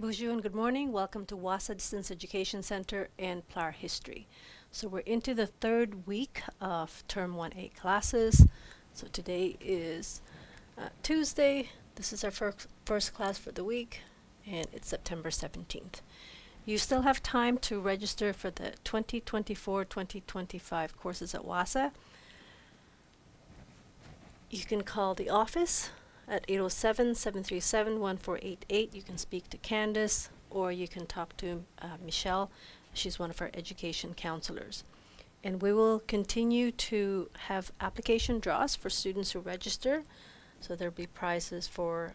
Bonjour and good morning. Welcome to WASA Distance Education Center and PLAR History. So we're into the third week of Term 1A classes. So today is Tuesday. This is our first class for the week, and it's September 17th. You still have time to register for the 2024-2025 courses at WASA. You can call the office at 807-737-1488. You can speak to Candace, or you can talk to Michelle. She's one of our education counselors. And we will continue to have application draws for students who register. So there'll be prizes for,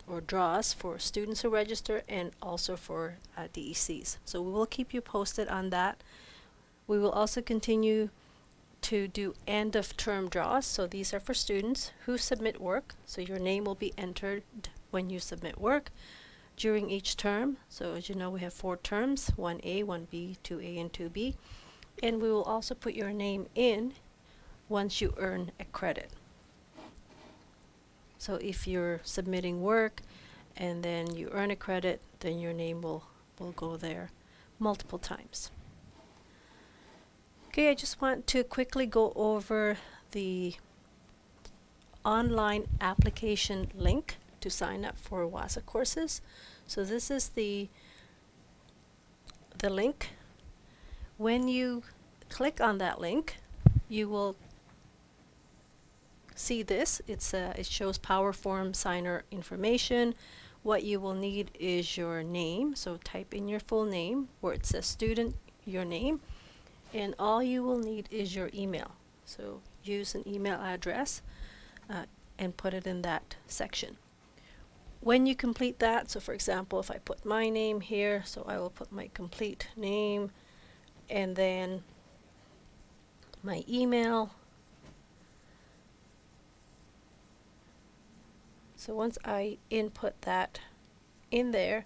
or draws for students who register and also for DECs. So we will keep you posted on that. We will also continue to do end of term draws. So these are for students who submit work. So your name will be entered when you submit work during each term. So as you know, we have 4 terms, 1A, 1B, 2A, and 2B. And we will also put your name in once you earn a credit. So if you're submitting work and then you earn a credit, then your name will go there multiple times. Okay, I just want to quickly go over the online application link to sign up for WASA courses. So this is the link. When you click on that link, you will see this. It shows Power Form signer information. What you will need is your name. So type in your full name where it says student, your name. And all you will need is your email. So use an email address and put it in that section. When you complete that, so for example, if I put my name here, so I will put my complete name and then my email. So once I input that in there,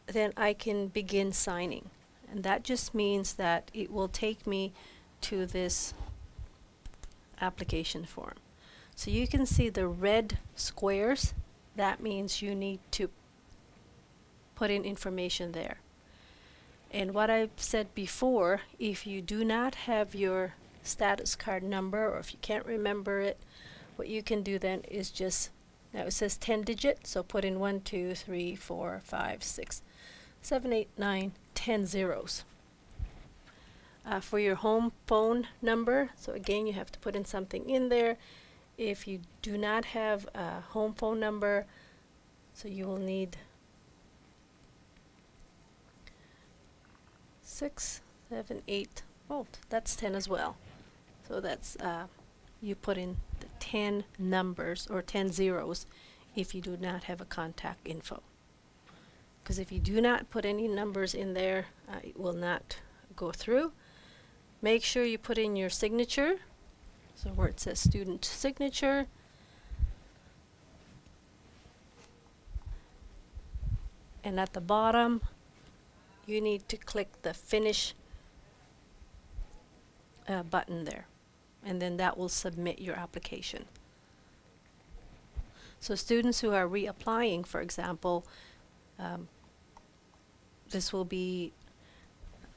then I can begin signing. And that just means that it will take me to this application form. So you can see the red squares. That means you need to put in information there. And what I've said before, if you do not have your status card number, or if you can't remember it, what you can do then is just, now it says 10 digit, so put in 1, 2, 3, 4, 5, 6, 7, 8, 9, 10 zeros. For your home phone number, so again you have to put in something in there. If you do not have a home phone number, so you will need 6, 7, 8, oh, that's 10 as well. So that's, you put in the 10 numbers or 10 zeros if you do not have a contact info. Because if you do not put any numbers in there, it will not go through. Make sure you put in your signature, so where it says student signature. And at the bottom, you need to click the finish button there. And then that will submit your application. So students who are reapplying, for example, this will be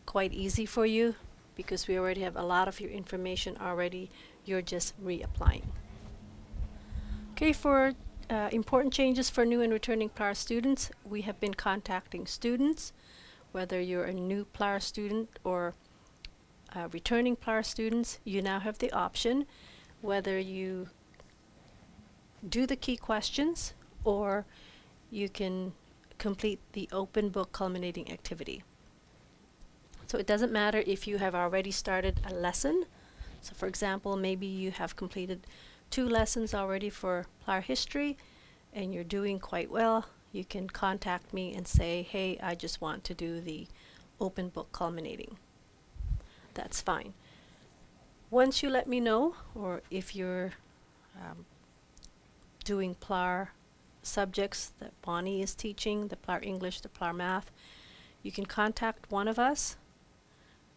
quite easy for you because we already have a lot of your information already. You're just reapplying. Okay, for important changes for new and returning PLAR students, we have been contacting students, whether you're a new PLAR student or returning PLAR students. You now have the option whether you do the key questions or you can complete the open book culminating activity. So it doesn't matter if you have already started a lesson. So for example, maybe you have completed 2 lessons already for PLAR history and you're doing quite well. You can contact me and say, hey, I just want to do the open book culminating. That's fine. Once you let me know, or if you're doing PLAR subjects that Bonnie is teaching, the PLAR English, the PLAR Math, you can contact one of us.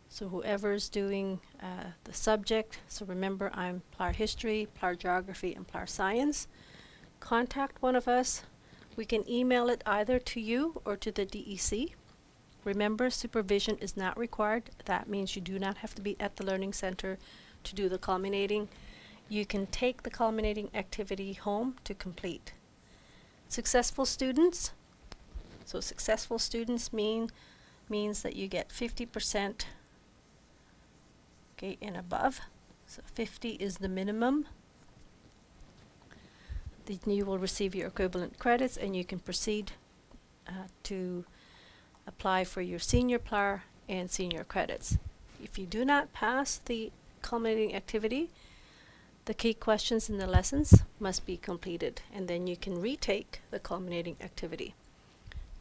So whoever's doing the subject, so remember I'm PLAR History, PLAR Geography, and PLAR Science. Contact one of us. We can email it either to you or to the DEC. Remember, supervision is not required. That means you do not have to be at the Learning Center to do the culminating. You can take the culminating activity home to complete. Successful students. So successful students means that you get 50%, okay, and above. So 50 is the minimum. Then you will receive your equivalent credits and you can proceed to apply for your senior PLAR and senior credits. If you do not pass the culminating activity, the key questions in the lessons must be completed, and then you can retake the culminating activity.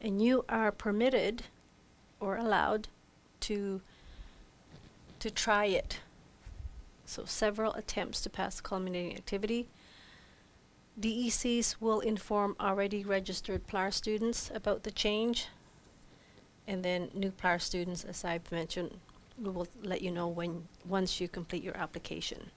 And you are permitted or allowed to try it. So several attempts to pass the culminating activity. DECs will inform already registered PLAR students about the change, and then new PLAR students, as I've mentioned, we will let you know once you complete your application.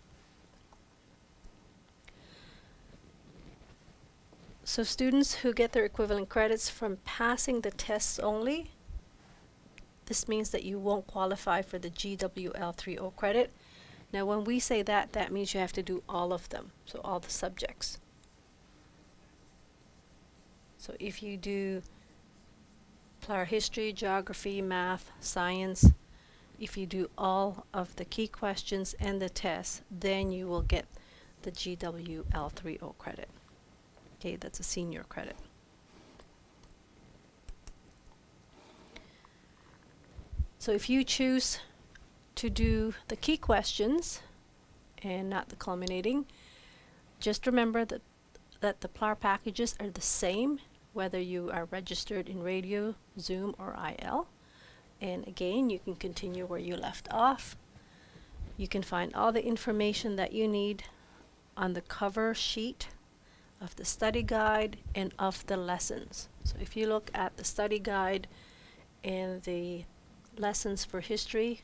So students who get their equivalent credits from passing the tests only, this means that you won't qualify for the GWL30 credit. Now when we say that, that means you have to do all of them, so all the subjects. So if you do PLAR history, geography, math, science, if you do all of the key questions and the tests, then you will get the GWL30 credit. Okay, that's a senior credit. So if you choose to do the key questions and not the culminating, just remember that the PLAR packages are the same whether you are registered in radio, Zoom, or IL. And again, you can continue where you left off. You can find all the information that you need on the cover sheet of the study guide and of the lessons. So if you look at the study guide and the lessons for history,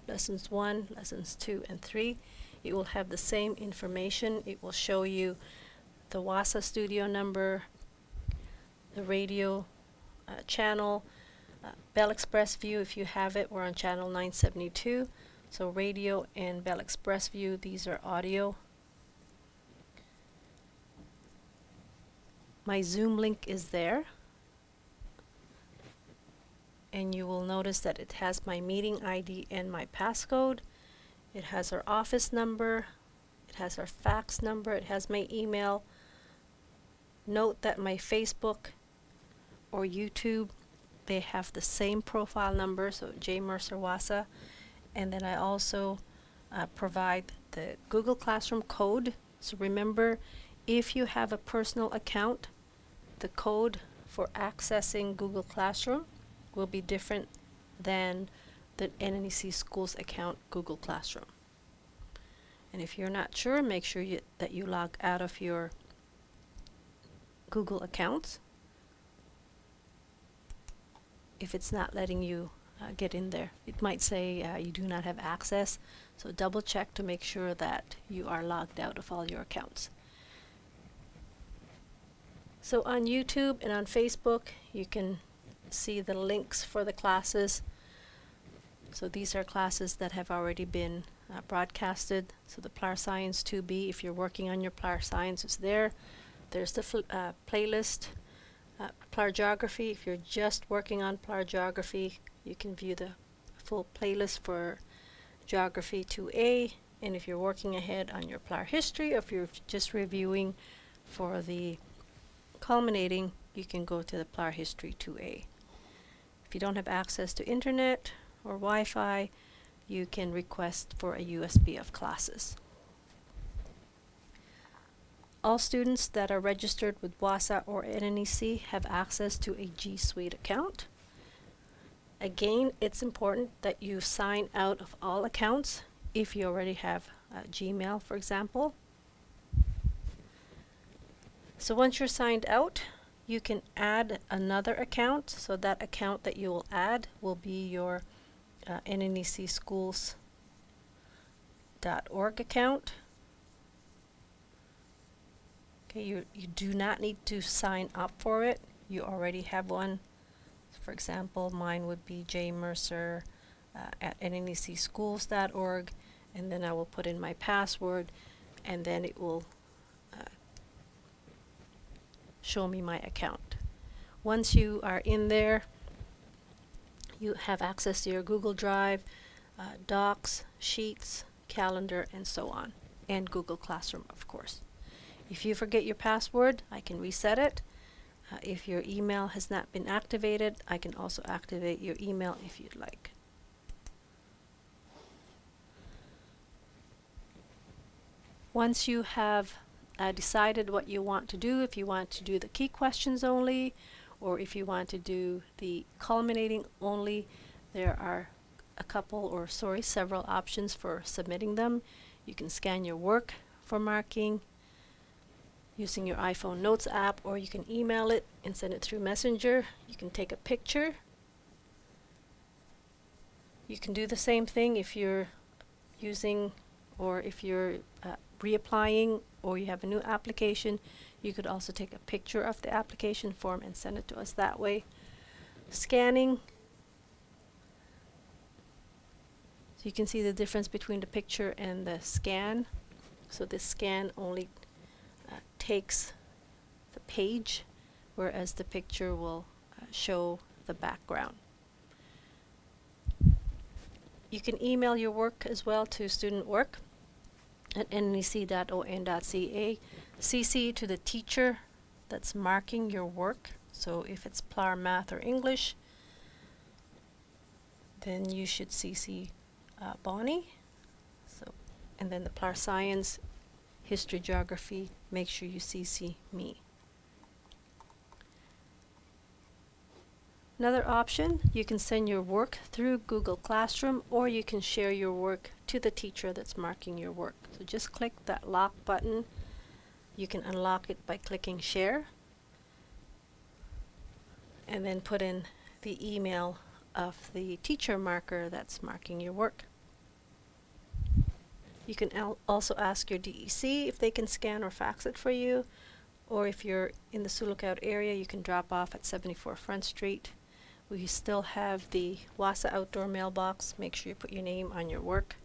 lessons 1, lessons 2, and 3, it will have the same information. It will show you the WASA studio number, the radio channel, Bell Express View, if you have it, we're on channel 972. So radio and Bell Express View, these are audio. My Zoom link is there. And you will notice that it has my meeting ID and my passcode. It has our office number. It has our fax number. It has my email. Note that my Facebook or YouTube, they have the same profile number, so J. Mercer Wasa. And then I also provide the Google Classroom code. So remember, if you have a personal account, the code for accessing Google Classroom will be different than the NNEC Schools account Google Classroom. And if you're not sure, make sure that you log out of your Google accounts if it's not letting you get in there. It might say you do not have access, so double check to make sure that you are logged out of all your accounts. So on YouTube and on Facebook, you can see the links for the classes. So these are classes that have already been broadcasted. So the PLAR Science 2B, if you're working on your PLAR Science, is there. There's the playlist. PLAR Geography, if you're just working on PLAR Geography, you can view the full playlist for Geography 2A. And if you're working ahead on your PLAR History, or if you're just reviewing for the culminating, you can go to the PLAR History 2A. If you don't have access to internet or Wi-Fi, you can request for a USB of classes. All students that are registered with WASA or NNEC have access to a G Suite account. Again, it's important that you sign out of all accounts if you already have Gmail, for example. So once you're signed out, you can add another account. So that account that you will add will be your NNECschools.org account. Okay, you do not need to sign up for it. You already have one. For example, mine would be jmercer at nnecschools.org, and then I will put in my password, and then it will show me my account. Once you are in there, you have access to your Google Drive, Docs, Sheets, Calendar, and so on, and Google Classroom, of course. If you forget your password, I can reset it. If your email has not been activated, I can also activate your email if you'd like. Once you have decided what you want to do, if you want to do the key questions only, or if you want to do the culminating only, there are several options for submitting them. You can scan your work for marking using your iPhone Notes app, or you can email it and send it through Messenger. You can take a picture. You can do the same thing if you're using, or if you're reapplying, or you have a new application. You could also take a picture of the application form and send it to us that way. Scanning. So you can see the difference between the picture and the scan. So the scan only takes the page, whereas the picture will show the background. You can email your work as well to studentwork at nec.on.ca. CC to the teacher that's marking your work. So if it's PLAR, Math, or English, then you should CC Bonnie. So, and then the PLAR Science, History, Geography, make sure you CC me. Another option, you can send your work through Google Classroom, or you can share your work to the teacher that's marking your work. So just click that lock button. You can unlock it by clicking share, and then put in the email of the teacher marker that's marking your work. You can also ask your DEC if they can scan or fax it for you, or if you're in the Sioux Lookout area, you can drop off at 74 Front Street. We still have the WASA outdoor mailbox. Make sure you put your name on your work.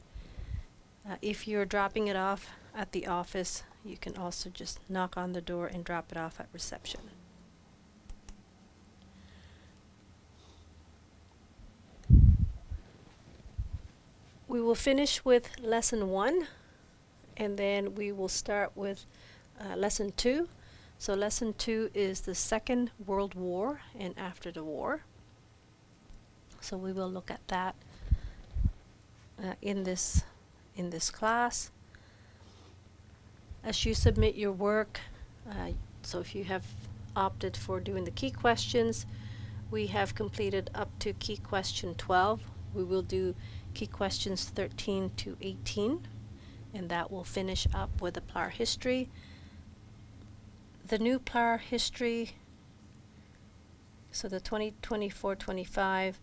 If you're dropping it off at the office, you can also just knock on the door and drop it off at reception. We will finish with lesson 1, and then we will start with lesson 2. So lesson 2 is the Second World War and after the war. So we will look at that in this class. As you submit your work, so if you have opted for doing the key questions, we have completed up to key question 12. We will do key questions 13 to 18, and that will finish up with the PLAR history. The new PLAR history, so the 2024-25,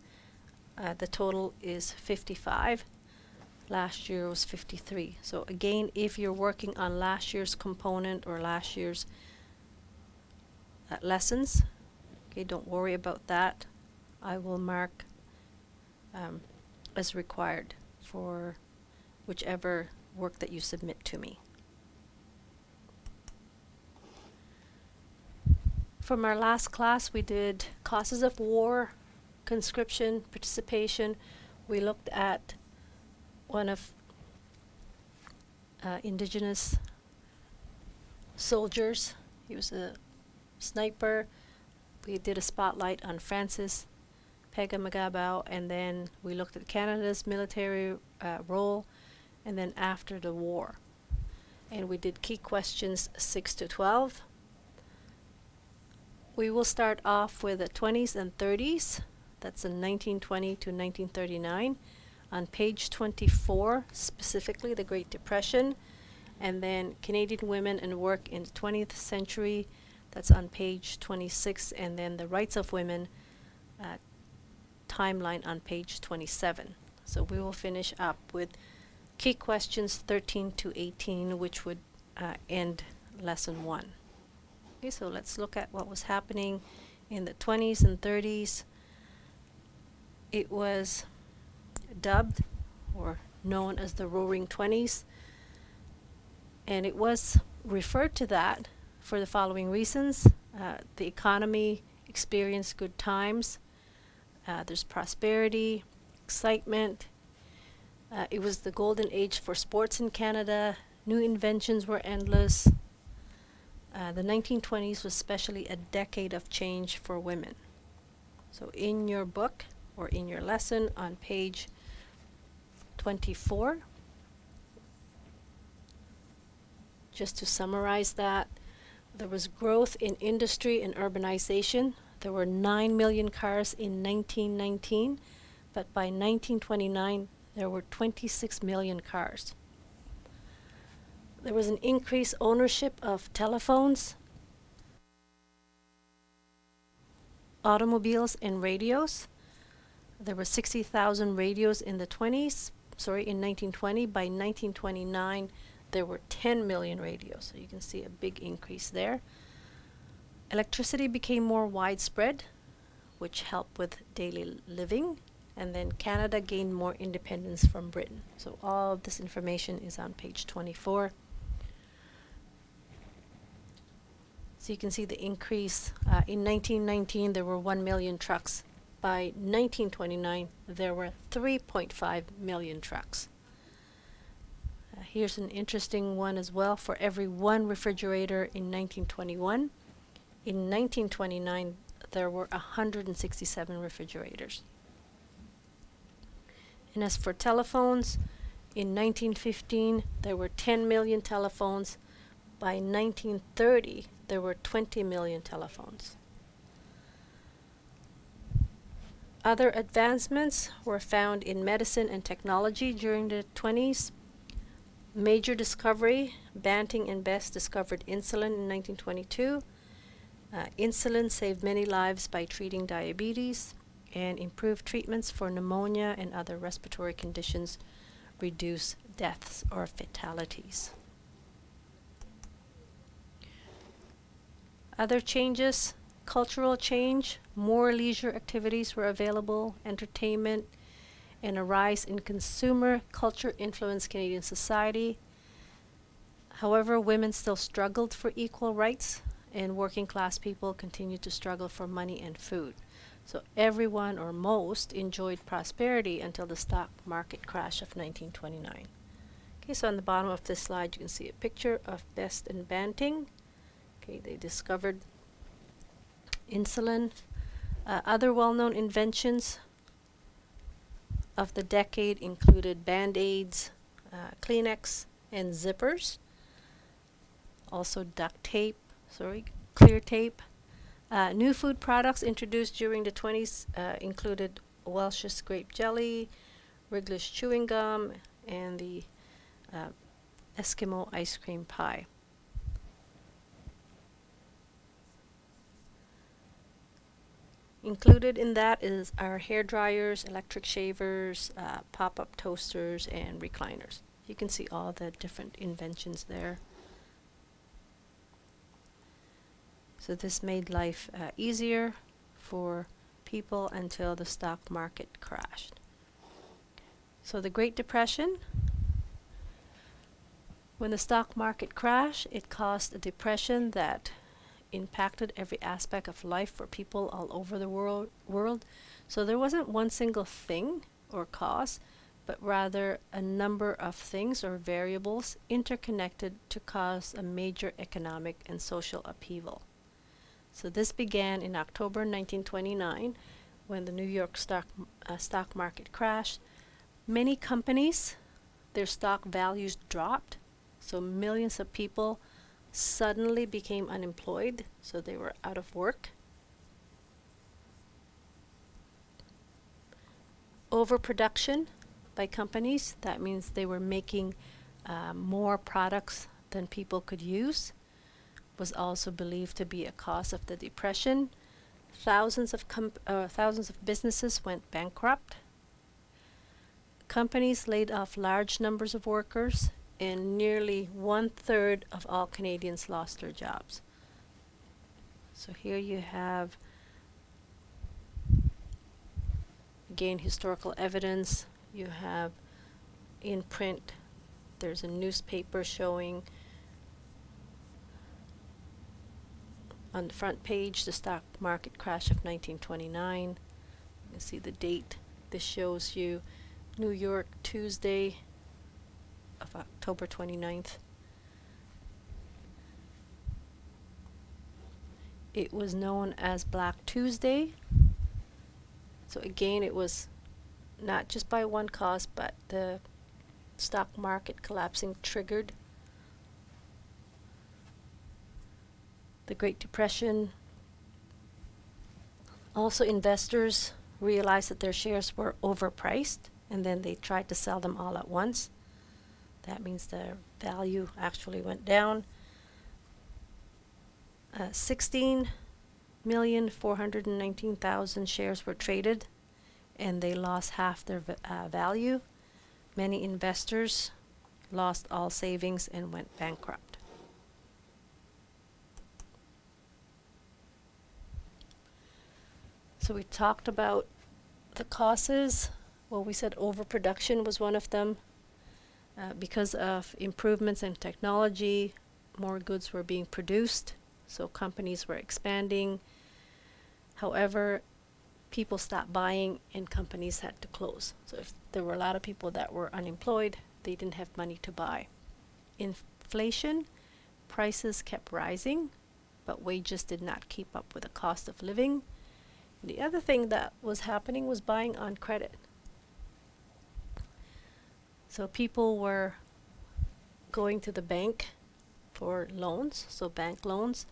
the total is 55. Last year was 53. So again, if you're working on last year's component or last year's lessons, okay, don't worry about that. I will mark as required for whichever work that you submit to me. From our last class, we did causes of war, conscription, participation. We looked at one of indigenous soldiers. He was a sniper. We did a spotlight on Francis Pega-Magabao, and then we looked at Canada's military role, and then after the war. And we did key questions 6 to 12. We will start off with the 20s and 30s. That's in 1920 to 1939. On page 24, specifically the Great Depression, and then Canadian women and work in the 20th century. That's on page 26, and then the rights of women timeline on page 27. So we will finish up with key questions 13 to 18, which would end lesson 1. Okay, so let's look at what was happening in the 20s and 30s. It was dubbed or known as the Roaring Twenties, and it was referred to that for the following reasons. The economy experienced good times. There's prosperity, excitement. It was the golden age for sports in Canada. New inventions were endless. The 1920s was especially a decade of change for women. So in your book or in your lesson on page 24, just to summarize that, there was growth in industry and urbanization. There were 9 million cars in 1919, but by 1929 there were 26 million cars. There was an increased ownership of telephones, automobiles, and radios. There were 60,000 radios in the 20s, in 1920. By 1929, there were 10 million radios. So you can see a big increase there. Electricity became more widespread, which helped with daily living. And then Canada gained more independence from Britain. So all of this information is on page 24. So you can see the increase. In 1919, there were 1 million trucks. By 1929, there were 3.5 million trucks. Here's an interesting one as well. For every one refrigerator in 1921, in 1929, there were 167 refrigerators. And as for telephones, in 1915, there were 10 million telephones. By 1930, there were 20 million telephones. Other advancements were found in medicine and technology during the 20s. Major discovery, Banting and Best discovered insulin in 1922. Insulin saved many lives by treating diabetes, and improved treatments for pneumonia and other respiratory conditions reduce deaths or fatalities. Other changes, cultural change, more leisure activities were available, entertainment, and a rise in consumer culture influenced Canadian society. However, women still struggled for equal rights, and working class people continued to struggle for money and food. So everyone or most enjoyed prosperity until the stock market crash of 1929. Okay, so on the bottom of this slide you can see a picture of Best and Banting. Okay, they discovered insulin. Other well-known inventions of the decade included Band-Aids, Kleenex, and zippers. Also clear tape. New food products introduced during the 20s included Welch's grape jelly, Wrigley's chewing gum, and the Eskimo ice cream pie. Included in that is our hair dryers, electric shavers, pop-up toasters, and recliners. You can see all the different inventions there. So this made life easier for people until the stock market crashed. So the Great Depression, when the stock market crashed, it caused a depression that impacted every aspect of life for people all over the world. So there wasn't one single thing or cause, but rather a number of things or variables interconnected to cause a major economic and social upheaval. So this began in October 1929 when the New York stock market crashed. Many companies, their stock values dropped, so millions of people suddenly became unemployed, so they were out of work. Overproduction by companies, that means they were making more products than people could use, was also believed to be a cause of the depression. Thousands of businesses went bankrupt. Companies laid off large numbers of workers, and nearly 1/3 of all Canadians lost their jobs. So here you have, again, historical evidence. You have in print, there's a newspaper showing on the front page the stock market crash of 1929. You can see the date. This shows you New York, Tuesday of October 29th. It was known as Black Tuesday. So again, it was not just by one cause, but the stock market collapsing triggered the Great Depression. Also, investors realized that their shares were overpriced, and then they tried to sell them all at once. That means their value actually went down. 16,419,000 shares were traded, and they lost half their value. Many investors lost all savings and went bankrupt. So we talked about the causes. Well, we said overproduction was one of them. Because of improvements in technology, more goods were being produced, so companies were expanding. However, people stopped buying and companies had to close. So if there were a lot of people that were unemployed, they didn't have money to buy. Inflation, prices kept rising, but wages did not keep up with the cost of living. The other thing that was happening was buying on credit. So people were going to the bank for loans, so bank loans.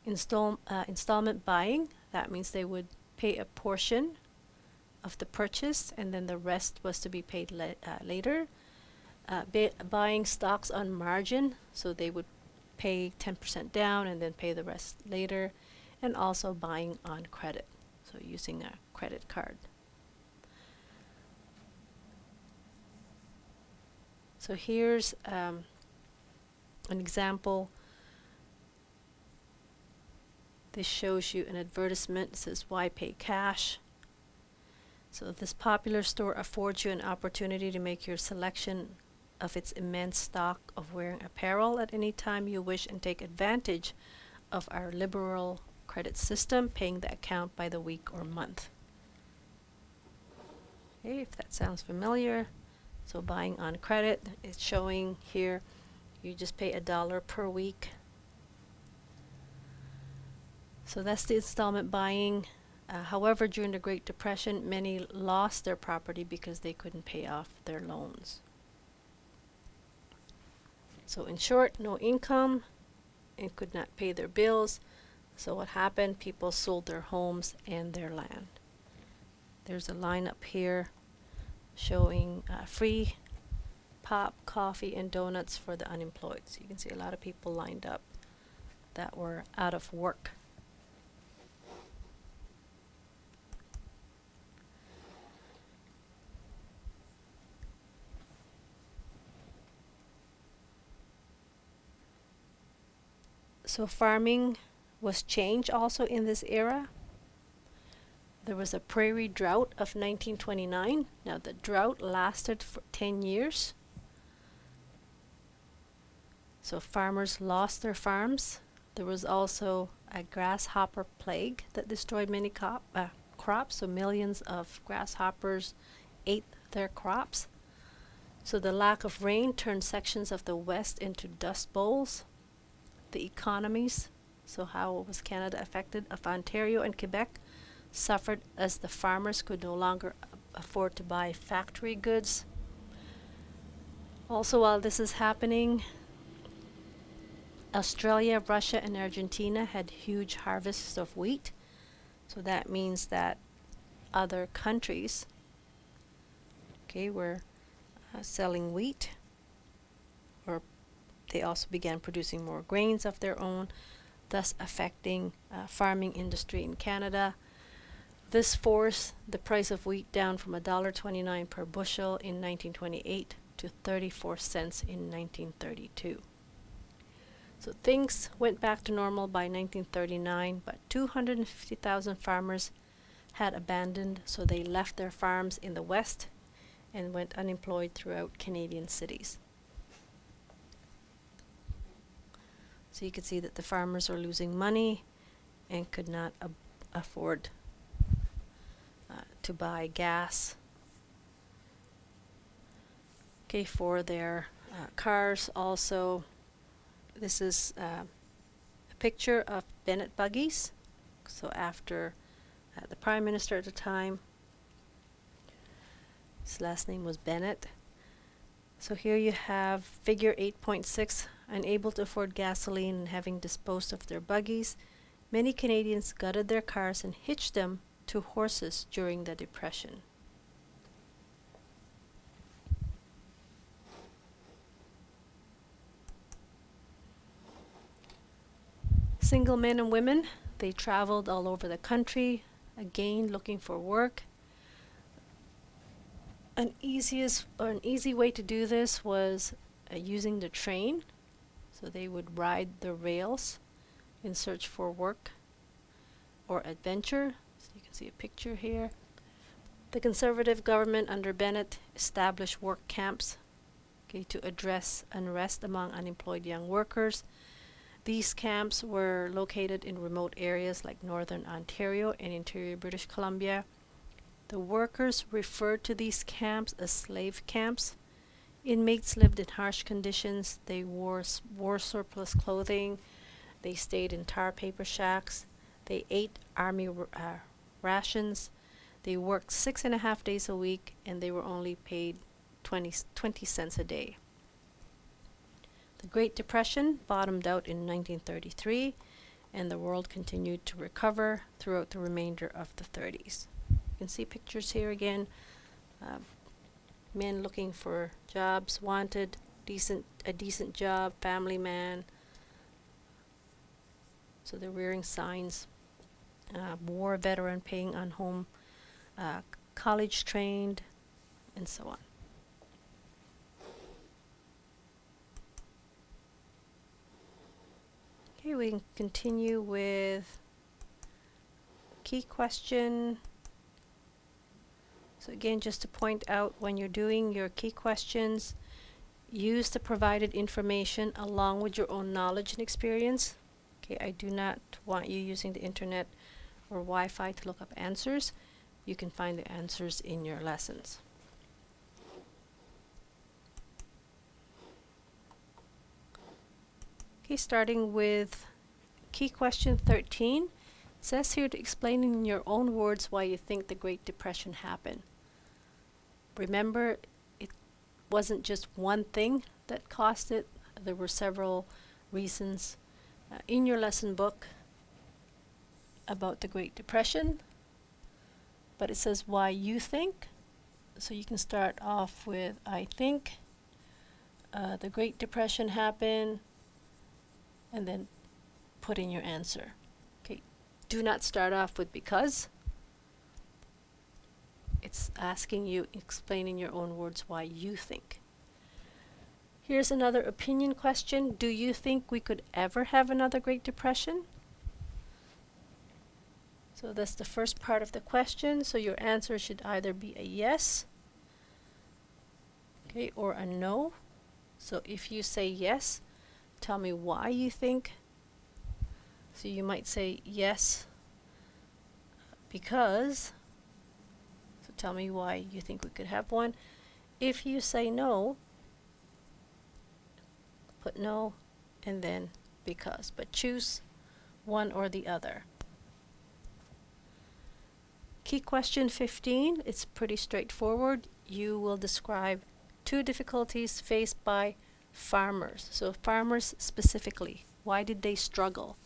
Installment buying, that means they would pay a portion of the purchase and then the rest was to be paid later. Buying stocks on margin, so they would pay 10% down and then pay the rest later. And also buying on credit, so using a credit card. So here's an example. This shows you an advertisement. It says, "Why pay cash?" So this popular store affords you an opportunity to make your selection of its immense stock of wearing apparel at any time you wish and take advantage of our liberal credit system, paying the account by the week or month. Okay, if that sounds familiar. So buying on credit, it's showing here you just pay $1 per week. So that's the installment buying. However, during the Great Depression, many lost their property because they couldn't pay off their loans. So in short, no income and could not pay their bills. So what happened? People sold their homes and their land. There's a line up here showing free pop, coffee, and donuts for the unemployed. So you can see a lot of people lined up that were out of work. So farming was changed also in this era. There was a prairie drought of 1929. Now the drought lasted for 10 years. So farmers lost their farms. There was also a grasshopper plague that destroyed many crops. So millions of grasshoppers ate their crops. So the lack of rain turned sections of the West into dust bowls. The economies, so how was Canada affected, of Ontario and Quebec suffered as the farmers could no longer afford to buy factory goods. Also, while this is happening, Australia, Russia, and Argentina had huge harvests of wheat. So that means that other countries, were selling wheat, or they also began producing more grains of their own, thus affecting farming industry in Canada. This forced the price of wheat down from $1.29 per bushel in 1928 to 34 cents in 1932. So things went back to normal by 1939, but 250,000 farmers had abandoned, so they left their farms in the West and went unemployed throughout Canadian cities. So you could see that the farmers are losing money and could not afford to buy gas. Okay, for their cars also, this is a picture of Bennett buggies. So after the Prime Minister at the time, his last name was Bennett. So here you have figure 8.6, unable to afford gasoline and having disposed of their buggies, many Canadians gutted their cars and hitched them to horses during the Depression. Single men and women, they traveled all over the country, again looking for work. An easy way to do this was using the train. So they would ride the rails in search for work or adventure. So you can see a picture here. The Conservative government under Bennett established work camps, okay, to address unrest among unemployed young workers. These camps were located in remote areas like northern Ontario and interior British Columbia. The workers referred to these camps as slave camps. Inmates lived in harsh conditions. They wore surplus clothing. They stayed in tar paper shacks. They ate army rations. They worked 6.5 days a week, and they were only paid 20 cents a day. The Great Depression bottomed out in 1933, and the world continued to recover throughout the remainder of the 30s. You can see pictures here again. Men looking for jobs, wanted a decent job, family man. So they're wearing signs. War veteran paying on home, college trained, and so on. Okay, we can continue with key question. So again, just to point out, when you're doing your key questions, use the provided information along with your own knowledge and experience. Okay, I do not want you using the internet or Wi-Fi to look up answers. You can find the answers in your lessons. Okay, starting with key question 13. It says here to explain in your own words why you think the Great Depression happened. Remember, it wasn't just one thing that caused it. There were several reasons in your lesson book about the Great Depression, but it says why you think. So you can start off with I think the Great Depression happened, and then put in your answer. Okay, do not start off with because. It's asking you, explain in your own words why you think. Here's another opinion question. Do you think we could ever have another Great Depression? So that's the first part of the question. So your answer should either be a yes, okay, or a no. So if you say yes, tell me why you think. So you might say yes because. So tell me why you think we could have one. If you say no, put no and then because, but choose one or the other. Key question 15, it's pretty straightforward. You will describe 2 difficulties faced by farmers. So farmers specifically, why did they struggle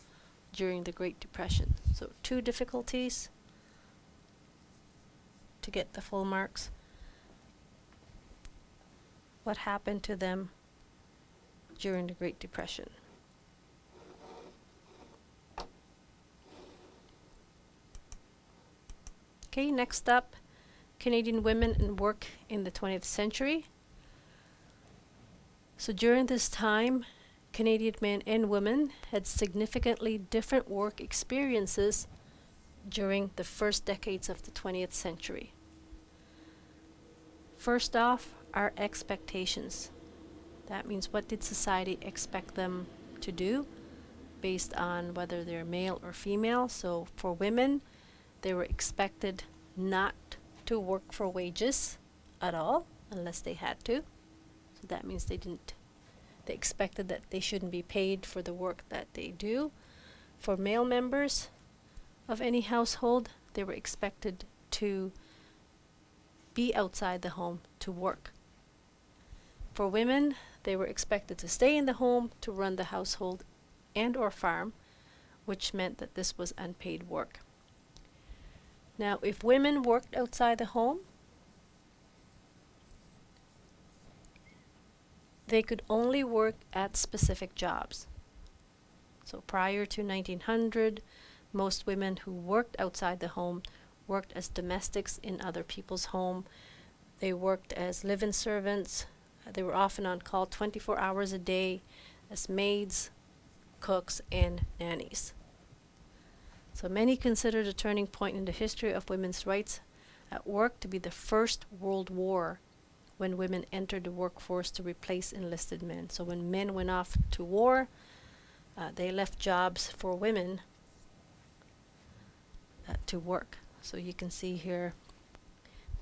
during the Great Depression? So 2 difficulties to get the full marks. What happened to them during the Great Depression? Okay, next up, Canadian women and work in the 20th century. So during this time, Canadian men and women had significantly different work experiences during the first decades of the 20th century. First off, our expectations. That means, what did society expect them to do based on whether they're male or female? So for women, they were expected not to work for wages at all unless they had to. So that means they expected that they shouldn't be paid for the work that they do. For male members of any household, they were expected to be outside the home to work. For women, they were expected to stay in the home to run the household and or farm, which meant that this was unpaid work. Now, if women worked outside the home, they could only work at specific jobs. So prior to 1900, most women who worked outside the home worked as domestics in other people's home. They worked as live-in servants. They were often on call 24 hours a day as maids, cooks, and nannies. So many consider the turning point in the history of women's rights at work to be the First World War, when women entered the workforce to replace enlisted men. So when men went off to war, they left jobs for women to work. So you can see here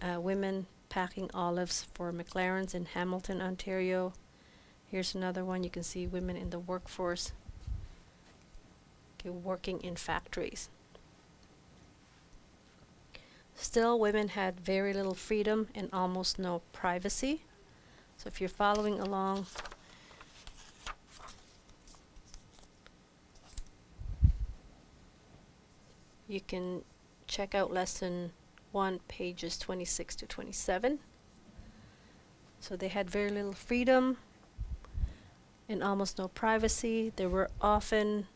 women packing olives for McLaren's in Hamilton, Ontario. Here's another one. You can see women in the workforce working in factories. Still, women had very little freedom and almost no privacy. So if you're following along, you can check out lesson 1, pages 26 to 27. So they had very little freedom and almost no privacy. There were often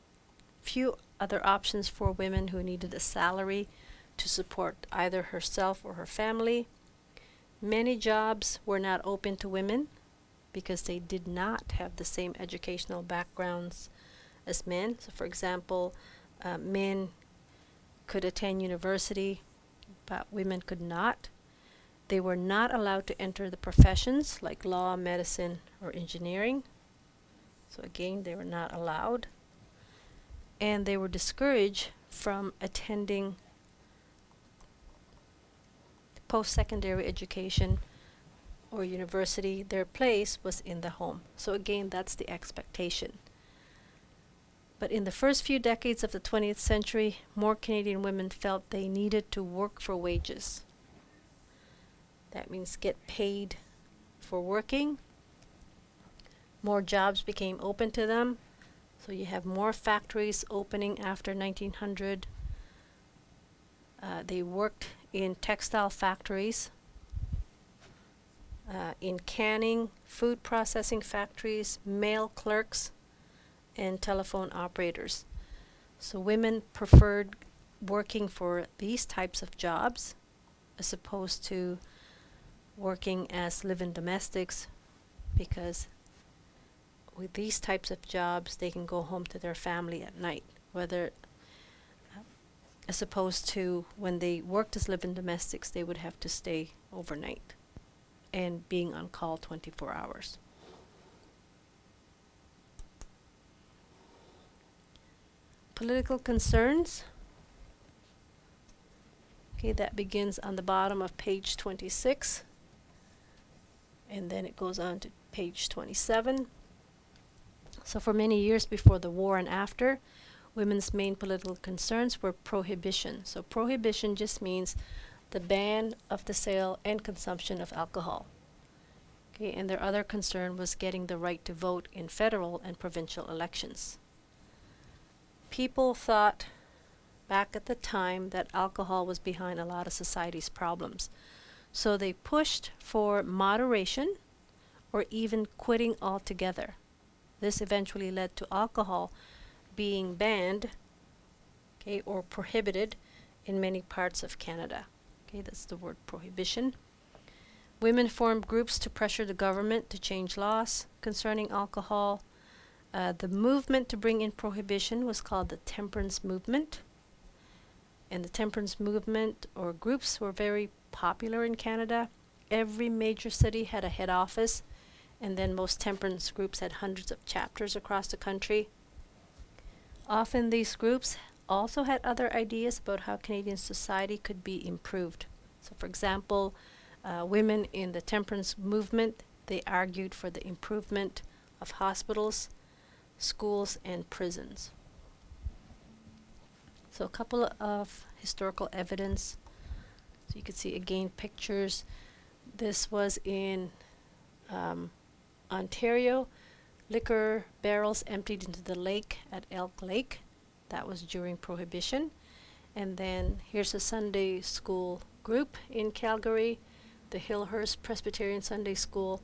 few other options for women who needed a salary to support either herself or her family. Many jobs were not open to women because they did not have the same educational backgrounds as men. So for example, men could attend university, but women could not. They were not allowed to enter the professions like law, medicine, or engineering. So again, they were not allowed. And they were discouraged from attending post-secondary education or university. Their place was in the home. So again, that's the expectation. But in the first few decades of the 20th century, more Canadian women felt they needed to work for wages. That means get paid for working. More jobs became open to them. So you have more factories opening after 1900. They worked in textile factories, in canning, food processing factories, mail clerks, and telephone operators. So women preferred working for these types of jobs as opposed to working as live-in domestics, because with these types of jobs they can go home to their family at night, whether as opposed to when they worked as live-in domestics, they would have to stay overnight and being on call 24 hours. Political concerns. Okay, that begins on the bottom of page 26, and then it goes on to page 27. So for many years before the war and after, women's main political concerns were prohibition. So prohibition just means the ban of the sale and consumption of alcohol. Okay, and their other concern was getting the right to vote in federal and provincial elections. People thought back at the time that alcohol was behind a lot of society's problems. So they pushed for moderation or even quitting altogether. This eventually led to alcohol being banned, okay, or prohibited in many parts of Canada. Okay, that's the word prohibition. Women formed groups to pressure the government to change laws concerning alcohol. The movement to bring in prohibition was called the temperance movement. And the temperance movement or groups were very popular in Canada. Every major city had a head office, and then most temperance groups had hundreds of chapters across the country. Often these groups also had other ideas about how Canadian society could be improved. So for example, women in the temperance movement, they argued for the improvement of hospitals, schools, and prisons. So a couple of historical evidence. So you can see again pictures. This was in Ontario. Liquor barrels emptied into the lake at Elk Lake. That was during Prohibition. And then here's a Sunday school group in Calgary, the Hillhurst Presbyterian Sunday School.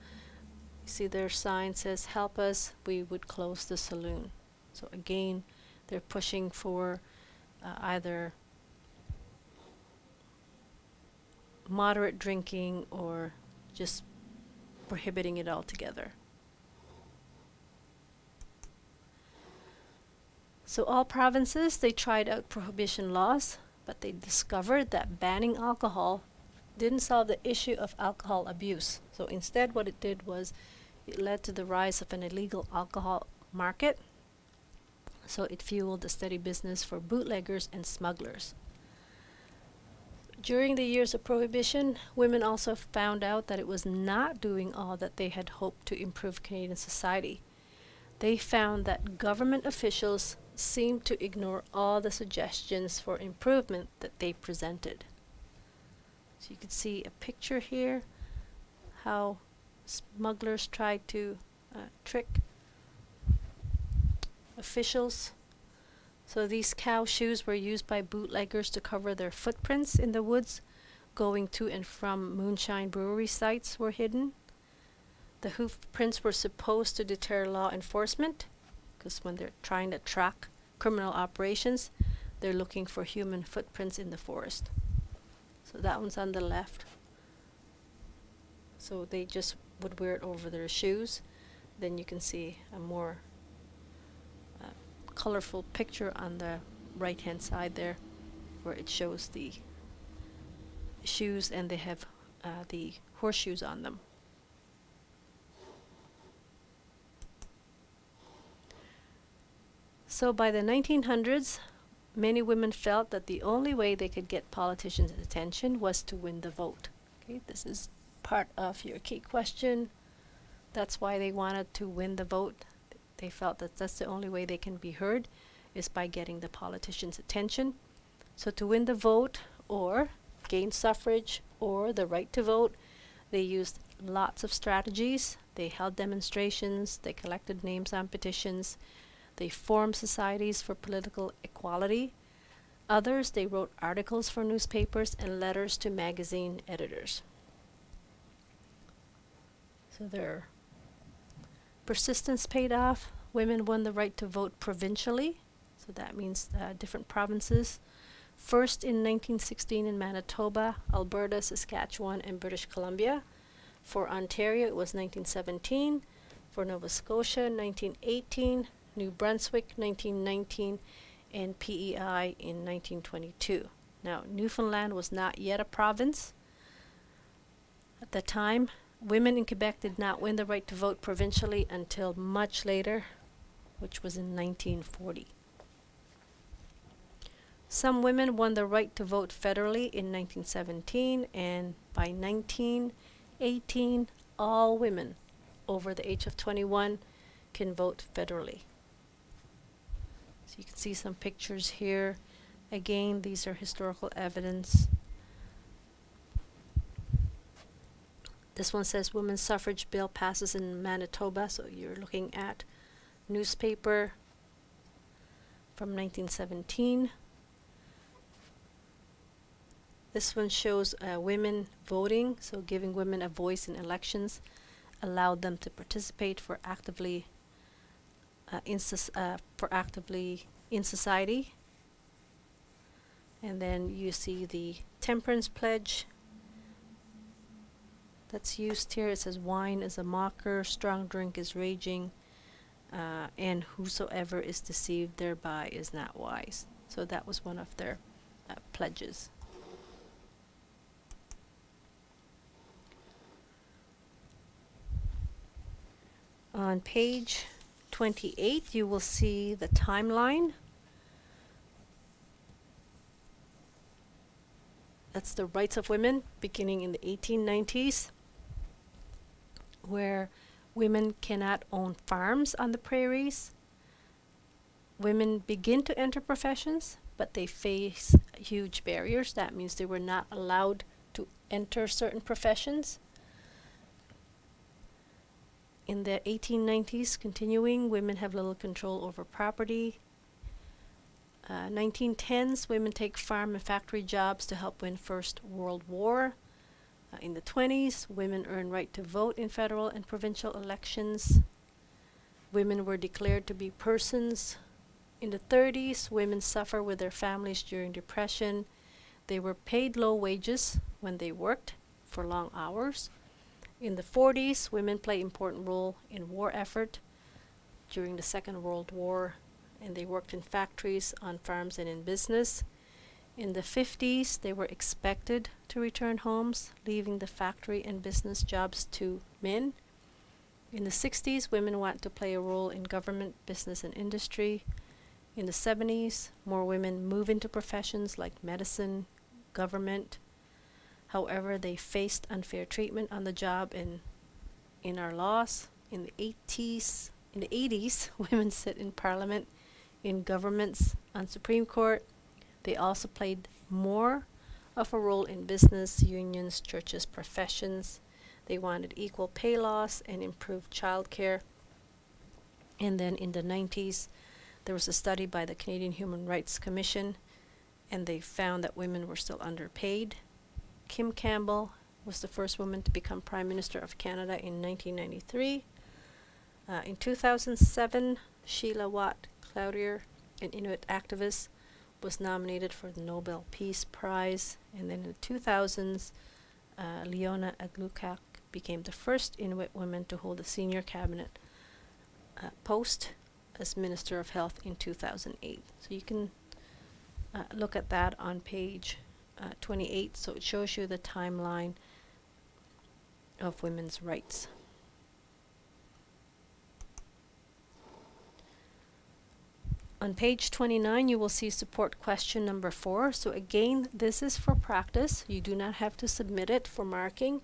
You see their sign says, "Help us, we would close the saloon." So again, they're pushing for either moderate drinking or just prohibiting it altogether. So all provinces, they tried out prohibition laws, but they discovered that banning alcohol didn't solve the issue of alcohol abuse. So instead what it did was it led to the rise of an illegal alcohol market. So it fueled the steady business for bootleggers and smugglers. During the years of Prohibition, women also found out that it was not doing all that they had hoped to improve Canadian society. They found that government officials seemed to ignore all the suggestions for improvement that they presented. So you can see a picture here, how smugglers tried to trick officials. So these cow shoes were used by bootleggers to cover their footprints in the woods. Going to and from moonshine brewery sites were hidden. The hoof prints were supposed to deter law enforcement, because when they're trying to track criminal operations, they're looking for human footprints in the forest. So that one's on the left. So they just would wear it over their shoes. Then you can see a more colorful picture on the right hand side there, where it shows the shoes and they have the horseshoes on them. So by the 1900s, many women felt that the only way they could get politicians' attention was to win the vote. Okay, this is part of your key question. That's why they wanted to win the vote. They felt that that's the only way they can be heard, is by getting the politicians' attention. So to win the vote or gain suffrage or the right to vote, they used lots of strategies. They held demonstrations, they collected names on petitions, they formed societies for political equality. Others, they wrote articles for newspapers and letters to magazine editors. So their persistence paid off. Women won the right to vote provincially, so that means different provinces. First in 1916 in Manitoba, Alberta, Saskatchewan, and British Columbia. For Ontario, it was 1917. For Nova Scotia, 1918. New Brunswick, 1919. And PEI in 1922. Now, Newfoundland was not yet a province at the time. Women in Quebec did not win the right to vote provincially until much later, which was in 1940. Some women won the right to vote federally in 1917, and by 1918, all women over the age of 21 can vote federally. So you can see some pictures here. Again, these are historical evidence. This one says women's suffrage bill passes in Manitoba, so you're looking at newspaper from 1917. This one shows women voting, so giving women a voice in elections allowed them to participate for actively in society. And then you see the temperance pledge that's used here. It says wine is a mocker, strong drink is raging, and whosoever is deceived thereby is not wise. So that was one of their pledges. On page 28, you will see the timeline. That's the rights of women beginning in the 1890s, where women cannot own farms on the prairies. Women begin to enter professions, but they face huge barriers. That means they were not allowed to enter certain professions. In the 1890s, continuing, women have little control over property. 1910s, women take farm and factory jobs to help win First World War. In the 20s, women earn right to vote in federal and provincial elections. Women were declared to be persons. In the 30s, women suffer with their families during Depression. They were paid low wages when they worked for long hours. In the 40s, women play important role in war effort during the Second World War, and they worked in factories, on farms, and in business. In the 50s, they were expected to return homes, leaving the factory and business jobs to men. In the 60s, women want to play a role in government, business, and industry. In the 70s, more women move into professions like medicine, government. However, they faced unfair treatment on the job and in our laws. In the 80s, women sit in parliament, in governments, on Supreme Court. They also played more of a role in business, unions, churches, professions. They wanted equal pay laws and improved child care. And then in the 90s, there was a study by the Canadian Human Rights Commission, and they found that women were still underpaid. Kim Campbell was the first woman to become Prime Minister of Canada in 1993. In 2007, Sheila Watt Cloutier, an Inuit activist, was nominated for the Nobel Peace Prize. And then in the 2000s, Leona Aglukkaq became the first Inuit woman to hold a senior cabinet post as Minister of Health in 2008. So you can look at that on page 28. So it shows you the timeline of women's rights. On page 29, you will see support question number 4. So again, this is for practice. You do not have to submit it for marking.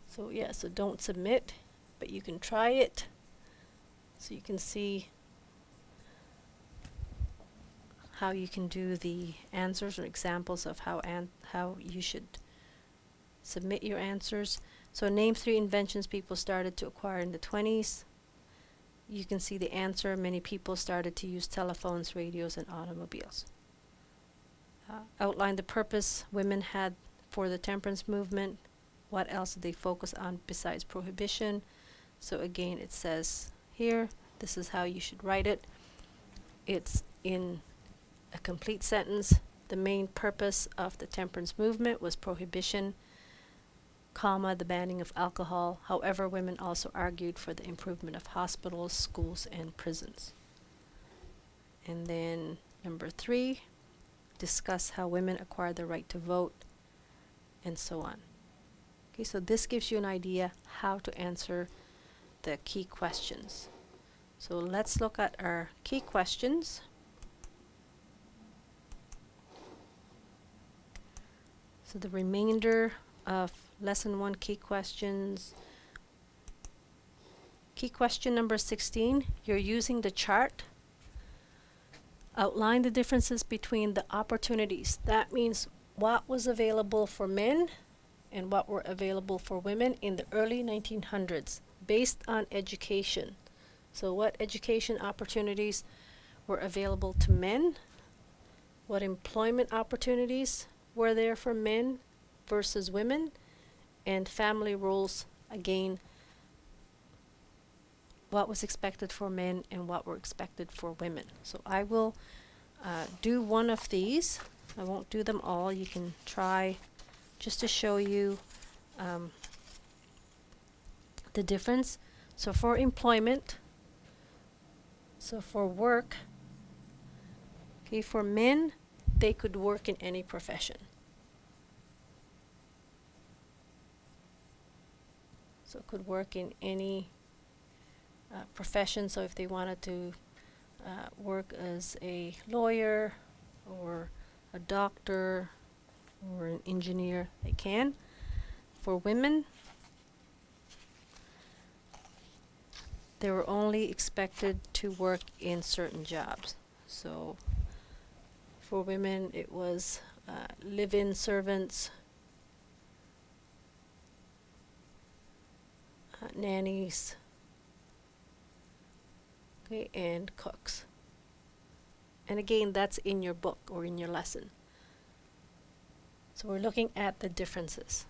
So yeah, so don't submit, but you can try it. So you can see how you can do the answers or examples of how you should submit your answers. So name 3 inventions people started to acquire in the 20s. You can see the answer. Many people started to use telephones, radios, and automobiles. Outline the purpose women had for the temperance movement. What else did they focus on besides prohibition? So again, it says here, this is how you should write it. It's in a complete sentence. The main purpose of the temperance movement was prohibition, comma, the banning of alcohol. However, women also argued for the improvement of hospitals, schools, and prisons. And then number 3, discuss how women acquired the right to vote, and so on. Okay, so this gives you an idea how to answer the key questions. So let's look at our key questions. So the remainder of lesson 1 key questions. Key question number 16, you're using the chart. Outline the differences between the opportunities. That means what was available for men and what were available for women in the early 1900s based on education. So what education opportunities were available to men? What employment opportunities were there for men versus women? And family roles, again, what was expected for men and what were expected for women. So I will do one of these. I won't do them all. You can try just to show you the difference. So for employment, so for work, okay, for men, they could work in any profession. So could work in any profession. So if they wanted to work as a lawyer or a doctor or an engineer, they can. For women, they were only expected to work in certain jobs. So for women, it was live-in servants, nannies, okay, and cooks. And again, that's in your book or in your lesson. So we're looking at the differences.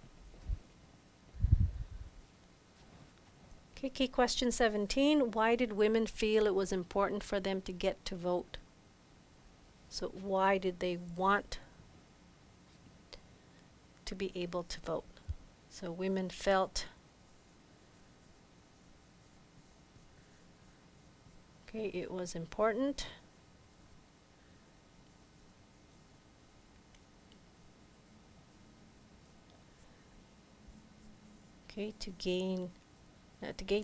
Okay, key question 17. Why did women feel it was important for them to get to vote? So why did they want to be able to vote? So women felt, okay, it was important. Okay, to gain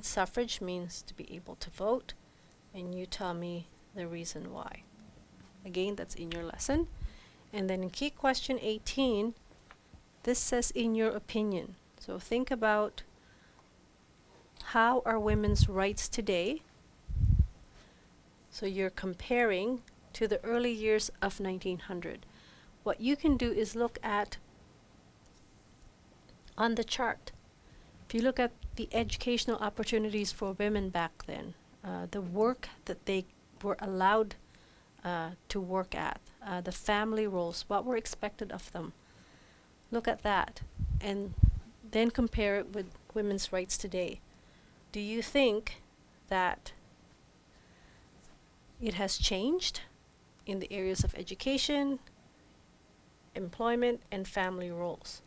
suffrage means to be able to vote, and you tell me the reason why. Again, that's in your lesson. And then in key question 18, this says in your opinion. So think about, how are women's rights today? So you're comparing to the early years of 1900. What you can do is look at on the chart. If you look at the educational opportunities for women back then, the work that they were allowed to work at, the family roles, what were expected of them. Look at that and then compare it with women's rights today. Do you think that it has changed in the areas of education, employment, and family roles?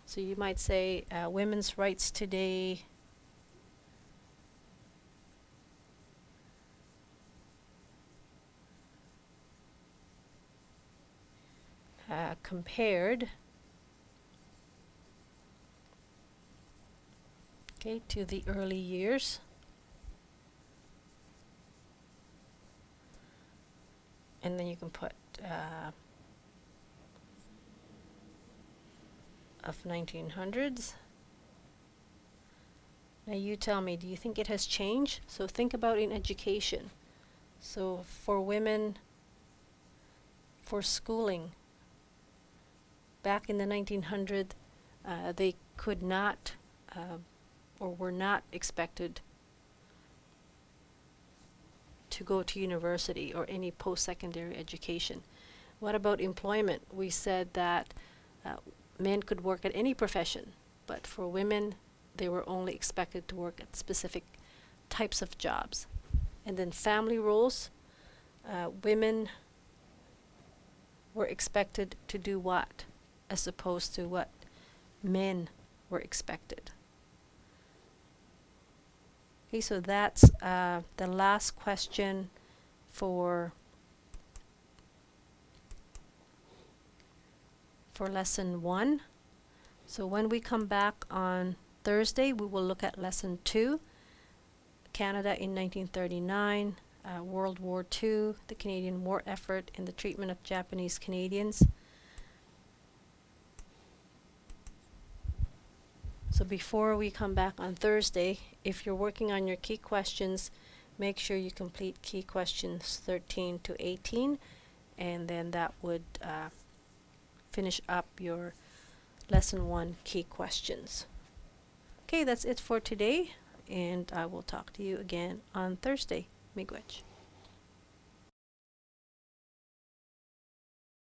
So you might say women's rights today compared, okay, to the early years. And then you can put of 1900s. Now you tell me, do you think it has changed? So think about in education. So for women, for schooling, back in the 1900s, they could not or were not expected to go to university or any post-secondary education. What about employment? We said that men could work at any profession, but for women, they were only expected to work at specific types of jobs. And then family roles, women were expected to do what, as opposed to what men were expected. Okay, so that's the last question for lesson 1. So when we come back on Thursday, we will look at lesson 2, Canada in 1939, World War II, the Canadian war effort, and the treatment of Japanese Canadians. So before we come back on Thursday, if you're working on your key questions, make sure you complete key questions 13 to 18, and then that would finish up your lesson 1 key questions. Okay, that's it for today, and I will talk to you again on Thursday. Miigwech.